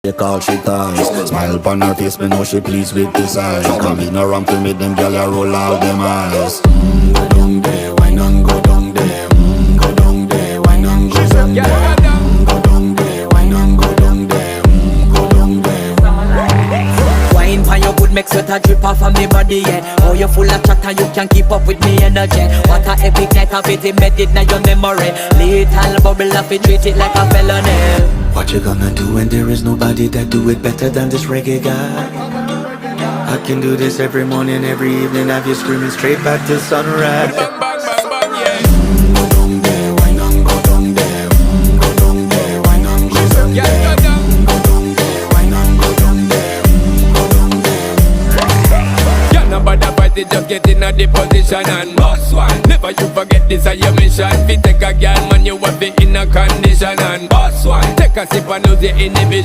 They call she ties. Smile upon her face, me know she pleased with this eyes. Come in around to meet them, girl, you roll out them eyes. Go down there, why not go down there? Go down there, why not go down there? Go down there, why not go down there? Go down there. Wine pan your good, make sweat a drip off of me body, yeah. Oh, you full of chatter, you can keep up with me energy. What a epic night of it, embedded in your memory. Little bubble of it, treat it like a felony. What you gonna do when there is nobody that do it better than this reggae guy? I can do this every morning, every evening, have you screaming straight back to sunrise. Bang, bang, bang, bang, yeah. Go down there, why not go down there? Go down there, why not go down there? Yeah, go down. Go down there, why not go down there? Go down there. Yeah, nobody fight it, just get in a the position and boss one. Never you forget this is your mission. Fi take a girl, man, you have it in a condition and boss one. Take a sip and lose the inhibition.